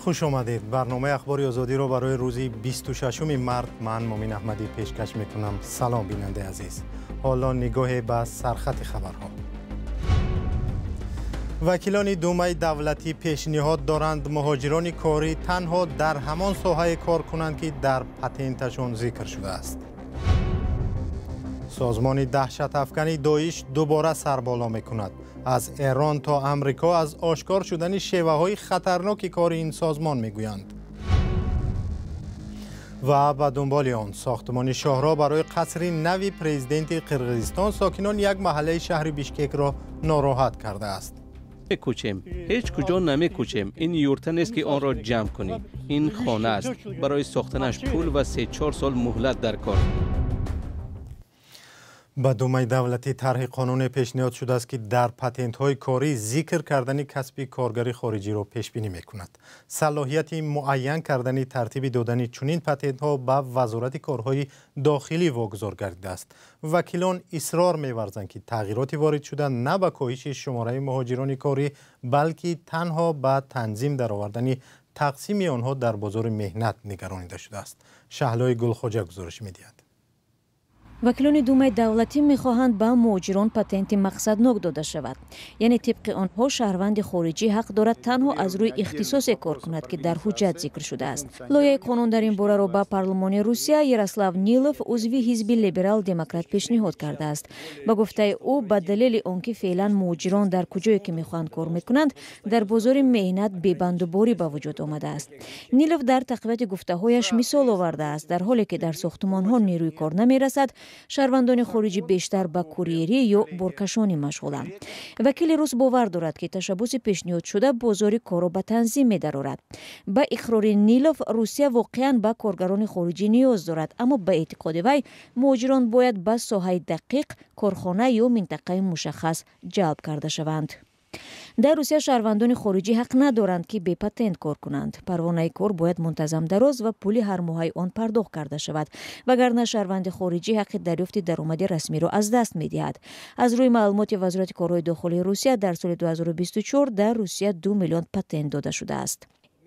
خوش آمدید. برنامه اخبار آزادی را برای روز 26 مارس من مومن احمدی پیشکش میکنم. سلام بیننده عزیز. حالا نگاه به سرخط خبرها. وکیلان دومه دولتی پیشنهاد دارند مهاجران کاری تنها در همان ساحه کار کنند که در پتنتشان ذکر شده است. سازمان دهشت افکنی داعش دوباره سربالا میکند. از ایران تا امریکا از آشکار شدن شیوه‌های خطرناک کار این سازمان میگویند. و به دنبال آن ساختمان شاهراه برای قصر نوی پرزیدنت قرقیزستان ساکنان یک محله شهر بیشکک را ناراحت کرده است. کوچیم هیچ کجا نمی کوچیم. این یورته نیست که آن را جمع کنیم. این خانه است. برای ساختنش پول و 3-4 سال مهلت در کار. به دومه دولتی طرح قانون پیشنهاد شده است که در پتنت های کاری ذکر کردن کسب کارگر خارجی را پیش بینی میکند. صلاحیت معین کردن ترتیب دادن چنین پتنت ها به وزارت کارهای داخلی واگذار گردیده است. وکیلان اصرار می‌ورزند که تغییرات وارد شده نه به کاهش شماره مهاجران کاری بلکه تنها به تنظیم درآوردن تقسیم آنها در بازار مهنت نگرانیده شده است. شهلای گلخواجه گزارش می‌دهد. وکیلان دومه دولتی می‌خواهند به مهاجران پتنت مقصدناک داده شود. یعنی طبق آنها شهروند خارجی حق دارد تنها از روی اختصاص کار کند که در حجت ذکر شده است. لایحه قانون در این باره را به پارلمان روسیه یاروسلاو نیلوف عضو حزب لیبرال دموکرات پیشنهاد کرده است. به گفته او به دلیل آنکه فعلا مهاجران در کجایی که می‌خواهند کار می‌کنند در بازار مهنت بی‌بندوباری به وجود آمده است. نیلوف در تقویت گفته‌هایش مثال آورده است در حالی که در ساختمان‌ها نیروی کار نمی‌رسد شهروندان خارجی بیشتر به کوریری یا برکشانی مشغولند. وکیل روس باور دارد که تشبث پیشنهاد شده بازار کار را به تنظیم می‌دارد. با اقرار نیلوف روسیه واقعاً به کارگران خارجی نیاز دارد، اما به اعتقاد وی مهاجران باید به ساحه دقیق کارخانه یا منطقه مشخص جلب کرده شوند. در روسیه شهروندان خارجی حق ندارند که بی پتنت کار کنند. پروانه کار باید منتظم دراز و پول هر ماهی آن پرداخت کرده شود، وگرنه شهروند خارجی حق دریافت درآمد رسمی را از دست می‌دهد. از روی معلومات وزارت کارهای داخلی روسیه در سال 2024 در روسیه 2 میلیون پتنت داده شده است.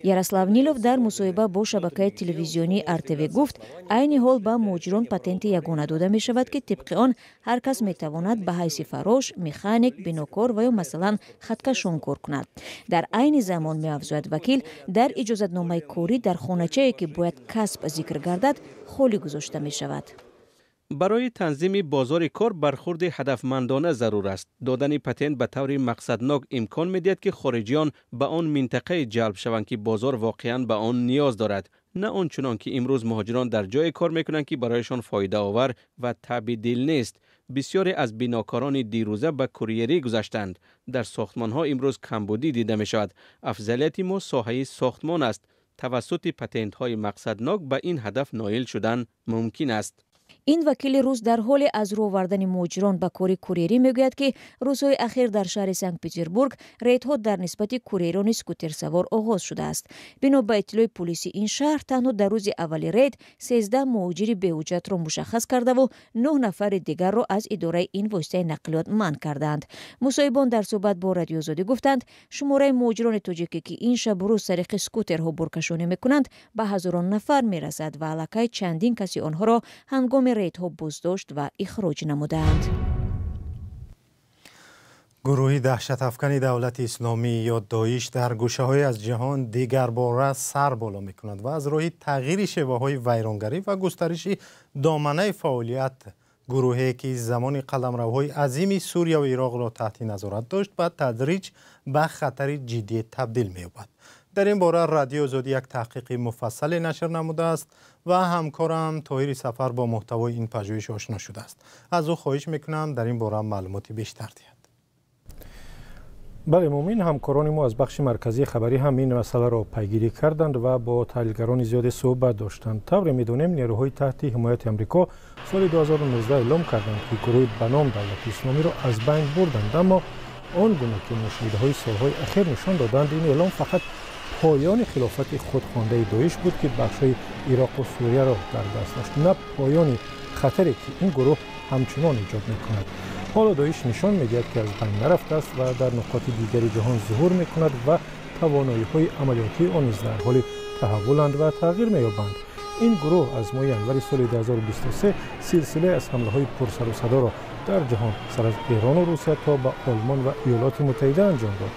یاروسلاو نیلوف در مصاحبه با شبکه تلویزیونی RTV گفت عین حال به مهاجران پتنت یگانه داده می شود که طبق آن هر کس می تواند به حیث فراش، مکانیک، بیناکار و یا مثلا خطکشان کار کند. در عین زمان می افزاید وکیل در اجازتنامه کاری در خانه‌چه‌ای که باید کسب ذکر گردد خالی گذاشته می شود. برای تنظیم بازار کار برخورد هدفمندانه ضرور است. دادن پتنت به طور مقصدناک امکان می‌دهد که خارجیان به آن منطقه جلب شوند که بازار واقعاً به آن نیاز دارد، نه آنچنان که امروز مهاجران در جای کار می‌کنند که برایشان فایده آور و تبدیل نیست. بسیاری از بیناکاران دیروزه به کوریری گذشتند. در ساختمان‌ها امروز کمبودی دیده می‌شود. افضلیت ما ساحه ساختمان است. توسط پتنت‌های مقصدناک به این هدف نائل شدن ممکن است. این وکیل روس در حال از رو آوردن مهاجران به کار کوریری میگوید که روزهای اخیر در شهر سنت پترزبورگ ریدها در نسبت کوریران اسکوتر سوار آغاز شده است. بنا به اطلاع پلیس این شهر تنها در روز اول رید 13 مهاجر بی‌حجت را مشخص کرده و 9 نفر دیگر را از اداره این واسطه نقلیات منع کردند. مصاحبان در صحبت با رادیو آزادی گفتند شماره مهاجران تاجیکی که این شب روز سر اسکوترها برکشانی میکنند به هزاران نفر میرسد و علاقه چندین کسی آنها را هنگام ریدها بازداشت و اخراج نمودند. گروه دهشت افکن دولت اسلامی یا داعش در گوشه‌های از جهان دیگر باره سر بالا می‌کند و از راه تغییر شیوه‌های ویرانگری و گسترش دامنه فعالیت گروهی که زمان قلمروهای عظیم سوریه و عراق را تحت نظارت داشت به تدریج به خطر جدی تبدیل می‌یابد. در این باره رادیو آزادی یک تحقیق مفصل نشر نموده است و همکارم طاهر سفر با محتوای این پژوهش آشنا شده است. از او خواهش میکنم در این باره معلوماتی بیشتر دهد. بله مومن، همکاران ما از بخش مرکزی خبری هم این مسئله را پیگیری کردند و با تحلیلگران زیاد صحبت داشتند. طور میدونیم نیروهای تحت حمایت آمریکا سال 2019 اعلام کردند که گروه به نام دولت اسلامی را از بین بردند، اما آن گونه که مشاهده‌های سالهای اخیر نشان دادند این اعلام فقط پایان خلافت خودخوانده داعش بود که بخش‌های عراق و سوریه را در دست داشت، نه پایان خطری که این گروه همچنان ایجاد می‌کند. حالا داعش نشان می‌دهد که از بین نرفته است و در نقاط دیگری جهان ظهور می‌کند و توانایی‌های عملیاتی آن نیز در حال تحولند و تغییر می‌یابند. این گروه از ماه ینوری سال 2023 سلسله از حمله‌های پرسر و صدا را در جهان سر از ایران و روسیه تا به آلمان و ایالات متحده انجام داد.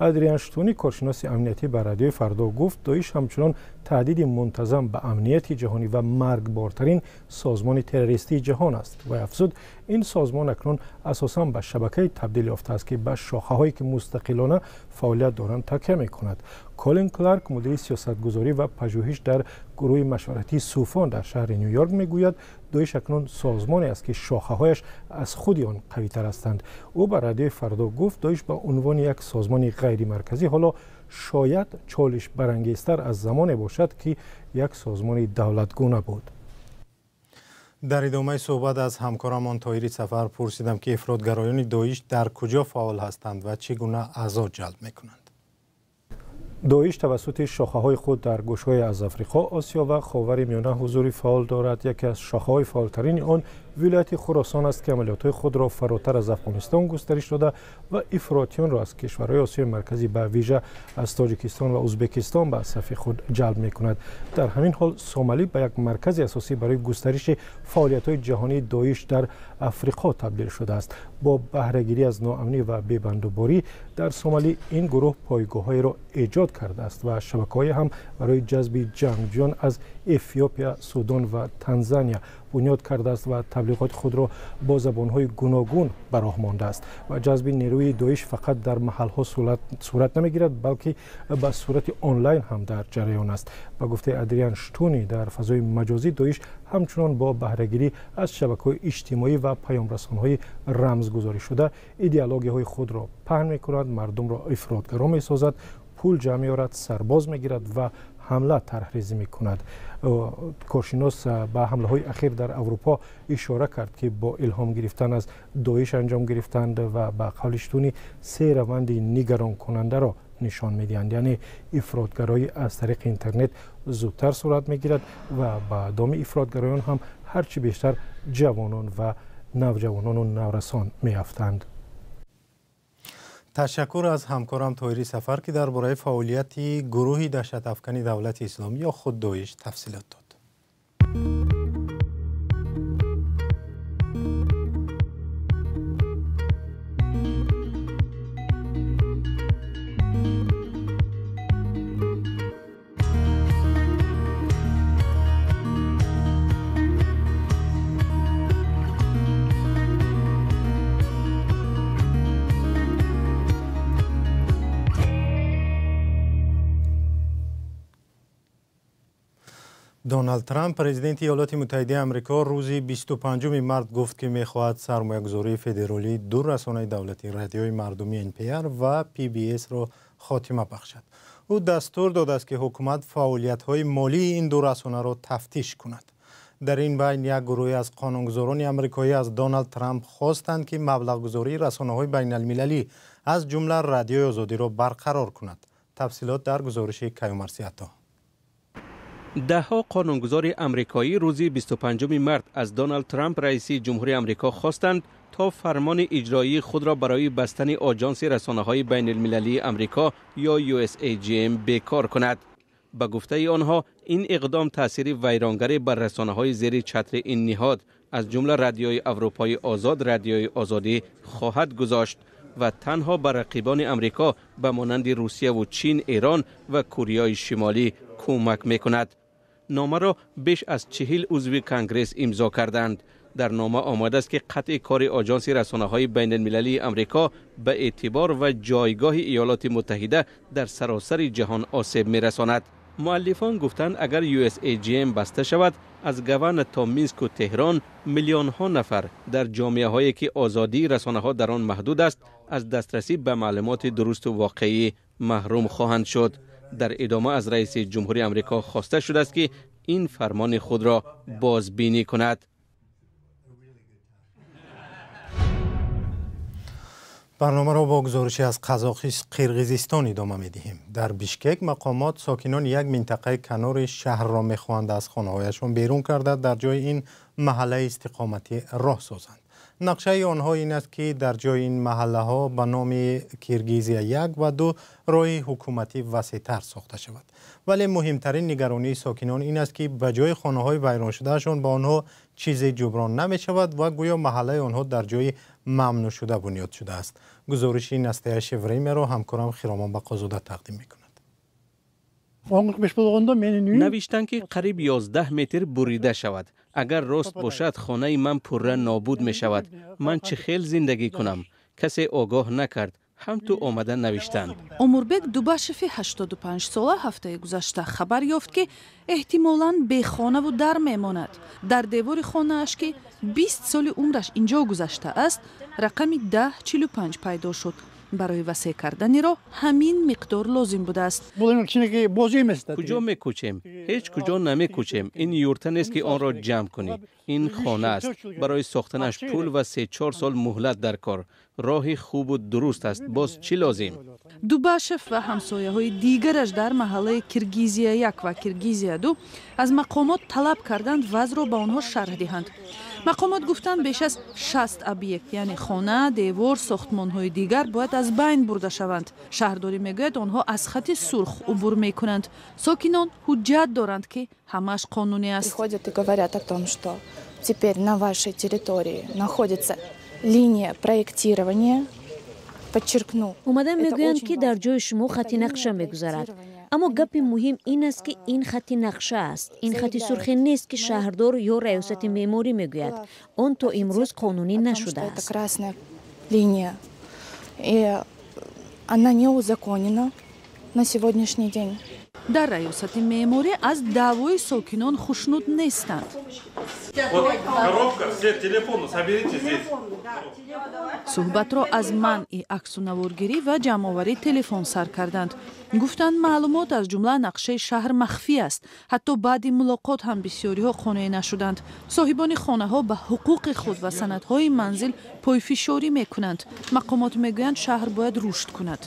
ادریان شتونی، کارشناس امنیتی بر رادیوی فردا گفت داعش همچنان تهدید منتظم به امنیت جهانی و مرگبارترین سازمان تروریستی جهان است و افزود این سازمان اکنون اساساً به شبکه تبدیل یافته است که به شاخه‌هایی که مستقلانه فعالیت دارند تکیه می‌کند. کولین کلارک، مدیر سیاستگذاری و پژوهش در گروه مشورتی سوفان در شهر نیویورک میگوید داعش اکنون سازمانی است که شاخه‌هایش از خود آن قوی‌تر هستند. او بر رادیوی فردا گفت داعش به عنوان یک سازمان غیر مرکزی حالا شاید چالش برانگیزتر از زمانی باشد که یک سازمان دولتگونه بود. در ادامه صحبت از همکارمان طاهری سفر پرسیدم که افراطگرایان داعش در کجا فعال هستند و چگونه اعضا جلب میکنند. داعش توسط شاخه‌های خود در گوشه‌های از افریقا، آسیا و خاورمیانه حضور فعال دارد. یکی از شاخه‌های فعالترین آن ولایت خراسان است که عملیات خود را فراتر از افغانستان گسترش داده و افراطیان را از کشورهای آسیای مرکزی به ویژه از تاجیکستان و ازبکستان به صف خود جلب می‌کند. در همین حال سومالی به یک مرکز اساسی برای گسترش فعالیت‌های جهانی داعش در افریقا تبدیل شده است. با بهره‌گیری از ناامنی و بی‌بندوباری در سومالی این گروه پایگاه‌هایی را ایجاد کرده است و شبکه‌های هم برای جذب جنگجویان از افیوپیا، سودان و تانزانیا بنیاد کرده است و تبلیغات خود را با زبان‌های گوناگون به راه مانده است و جذب نیروی داعش فقط در محل‌ها صورت نمی‌گیرد بلکه به صورت آنلاین هم در جریان است. با گفته ادریان شتونی، در فضای مجازی داعش همچنان با بهره‌گیری از شبکه‌های اجتماعی و پیام‌رسان‌های رمزگذاری شده ایدئولوژی‌های خود را پهن می‌کند، مردم را افراطگرا می‌سازد، پول جمع می‌آورد، سرباز می‌گیرد و حمله طرحریزی می‌کند. کارشناس به حمله‌های اخیر در اروپا اشاره کرد که با الهام گرفتن از داعش انجام گرفتند و به قول شتونی سه روند نگران کننده را نشان می‌دهند. یعنی افراطگرایی از طریق اینترنت زودتر صورت می‌گیرد و به دام افراطگرایان هم هرچی بیشتر جوانان و نوجوانان و نورسان می‌افتند. تشکر از همکارم طاهری سفر که درباره فعالیت گروه دهشت افکن دولت اسلامی یا خود داعش تفصیلات داد. دونالد ترامپ پرزیدنت ایالات متحده آمریکا روز 25 مارس گفت که می‌خواهد سرمایه‌گذاری فدرالی دو رسانه دولتی رادیوی مردمی NPR و PBS را خاتمه بخشد. او دستور داد است که حکومت فعالیت‌های مالی این دو رسانه را تفتیش کند. در این بین یک گروه از قانونگذاران آمریکایی از دونالد ترامپ خواستند که مبلغ‌گذاری رسانه‌های بین‌المللی از جمله رادیوی آزادی را برقرار کند. تفصیلات در گزارش کیومرثی عطا. ده‌ها قانونگذار آمریکایی روز 25 مارس از دونالد ترامپ رئیس جمهوری آمریکا خواستند تا فرمان اجرایی خود را برای بستن آژانس رسانه‌های بین‌المللی آمریکا یا USAGM بیکار کند. به گفته آنها این اقدام تأثیر ویرانگر بر رسانه‌های زیر چتر این نهاد از جمله رادیوی اروپای آزاد، رادیوی آزادی خواهد گذاشت و تنها بر رقیبان آمریکا به مانند روسیه و چین، ایران و کره شمالی کمک می‌کند. نامه را بیش از 40 عضو کنگره امضا کردند. در نامه آمده است که قطع کار آژانس رسانه‌های بین‌المللی آمریکا به اعتبار و جایگاه ایالات متحده در سراسر جهان آسیب می‌رساند. مؤلفان گفتند اگر USAGM بسته شود، از گون تا مینسک و تهران میلیون‌ها نفر در جامعه‌هایی که آزادی رسانه‌ها در آن محدود است، از دسترسی به معلومات درست و واقعی محروم خواهند شد. در ادامه از رئیس جمهوری آمریکا خواسته شده است که این فرمان خود را بازبینی کند. برنامه را با گزارشی از قرقیزستان ادامه می‌دهیم. در بیشکک مقامات ساکنان یک منطقه کنار شهر را می‌خواهند از خانه‌هایشان بیرون کرده در جای این محله استقامتی راه سازند. نقشه آنها این است که در جای این محله ها به نام کرگیزیا 1 و 2 راه حکومتی وسیع‌تر ساخته شود. ولی مهمترین نگرانی ساکنان این است که به جای خانه های ویران شدهشان به آنها چیزی جبران نمی شود و گویا محله آنها در جای ممنوع شده بنیاد شده است. گزارش نسته شوریمی را همکارم خیرامان بقازاده تقدیم می کند. نوشتن که قریب 11 متر بریده شود. اگر راست باشد خانه من پره نابود می شود. من چه خیل زندگی کنم؟ کسی آگاه نکرد. هم تو آمدن نوشتند. اموربек Дубашеви 85 сола ҳафтаи гузашта хабар ёфт ки эҳтимолан бехонаву дар мемонад. Дар девори хонааш ки 20 соли умраш инҷо гузашта аст, рақами 1045 пайдо шуд. барои васеъ кардани роҳ ҳамин миқдор лозим будааст. куҷо мекӯчем? ҳеҷ куҷо намекӯчем. ин юрта нест ки онро ҷамъ кунӣ. ин хона аст. барои сохтанаш пул ва 3-4 сол муҳлат дар кор. роҳи хубу дуруст аст. боз чӣ лозим? Дубашев ва ҳамсояҳои дигараш дар маҳаллаи Киргизия 1 ва Киргизия 2 аз мақомот талаб карданд вазъро ба онҳо шарҳ диҳанд. мақомот гуфтанд беш аз 60 объект, яъне хона, девор, сохтмонҳои дигар бояд аз байн бурда шаванд. шаҳрдорӣ мегӯяд онҳо аз хати сурх убур мекунанд. сокинон ҳуҷҷат доранд ки ҳамааш қонунӣ аст. Приходят и говорят о том, что теперь на вашей территории находится линия проектирования. Подчеркну. اومدن میگویند که در جای شما خط نقشه میگذارد. اما گپ مهم این است که این خط نقشه است. این خط سرخی نیست که شهردار یا ریاست معماری میگوید. آن تا امروز قانونی نشده است. Это красная линия. И она не узаконена на сегодняшний день. дар раёсати меъморӣ аз даъвои сокинон хушнуд нестанд. суҳбатро аз манъи аксунаворгирӣ ва ҷамъоварии телефон сар карданд. гуфтанд маълумот аз ҷумла нақшаи шаҳр махфӣ аст. ҳатто баъди мулоқот ҳам бисёриҳо қонеъ нашуданд. соҳибони хонаҳо ба ҳуқуқи худ ва санадҳои манзил пойфишорӣ мекунанд. мақомот мегӯянд шаҳр бояд рушд кунад.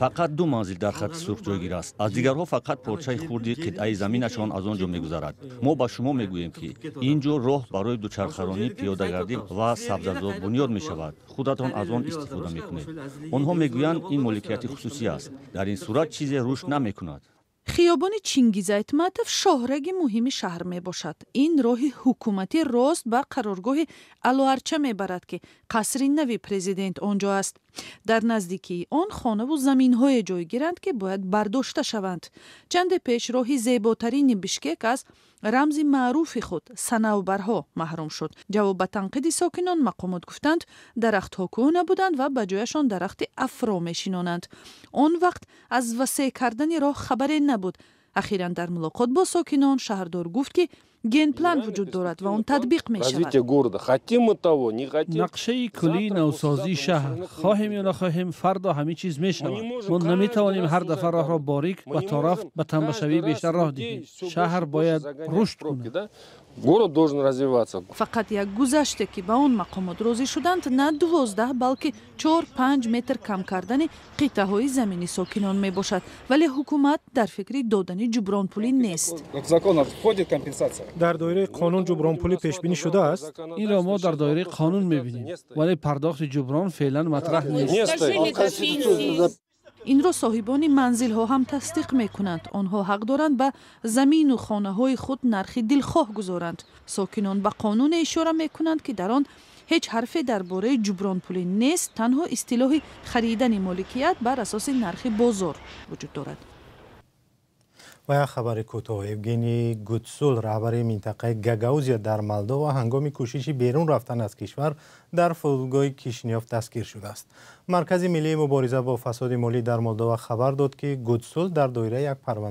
фақат 2 манзил дар хати сурх ҷойгир аст. аз дигарҳо фақат порчаи хурди қитъаи заминашон аз он ҷо мегузарад. мо ба шумо мегӯем ки ин ҷо роҳ барои дучархаронӣ, пиёдагардӣ ва сабзазот бунёд мешавад. худатон аз он истифода мекунед. онҳо мегӯянд ин моликияти хусусӣ аст. дар ин сурат чизе рушд намекунад. хиёбони Чингиз Айтматов шоҳраги муҳими шаҳр мебошад. ин роҳи ҳукуматӣ рост ба қароргоҳи Алуарча мебарад ки қасри нави президент он ҷо аст. дар наздикии он хонаву заминҳое ҷойгиранд ки бояд бардошта шаванд. чанде пеш роҳи зеботарини Бишкек аз рамзи маъруфи худ санавбарҳо маҳрум шуд. ҷавоб ба танқиди сокинон мақомот гуфтанд дарахтҳо кӯҳ набуданд ва ба ҷояшон дарахти афро мешинонанд. он вақт аз васеъ кардани роҳ хабаре набуд. ахиран дар мулоқот бо сокинон шаҳрдор гуфт ки генплан вуҷуд дорад ва он татбиқ мешавад. нақшаи куллии навсозии шаҳр хоҳем ё нахоҳем фардо ҳамин чиз мешавад. мо наметавонем ҳар дафъа роҳро борик ва торафт ба танбашавӣ бештар роҳ диҳем. шаҳр бояд рушд кунад. Город должен развиваться. фақат як гузаште ки ба он мақомот розӣ шуданд, на 12 балки 4-5 метр кам кардани қитъаҳои замини сокинон мебошад. вале ҳукумат дар фикри додани ҷубронпулӣ нест. дар доираи қонун ҷубронпулӣ пешбинӣ шудааст? инро мо дар доираи қонун мебинем, вале пардохти ҷуброн феълан матраҳ нест. инро соҳибони манзилҳо ҳам тасдиқ мекунанд. онҳо ҳақ доранд ба замину хонаҳои худ нархи дилхоҳ гузоранд. сокинон ба қонуне ишора мекунанд ки дар он ҳеҷ ҳарфе дар бораи ҷубронпулӣ нест, танҳо истилоҳи харидани моликият бар асоси нархи бозор вуҷуд дорад. و یک خبر کوتاه. یوگنی گوتسول رهبر منطقه گاگاوزیا در مولداوا هنگام کوشش بیرون رفتن از کشور در فرودگاه کیشینیوف دستگیر شده است. مرکز ملی مبارزه با فساد مالی در مولداوا خبر داد که گوتسول در دایره یک پرونده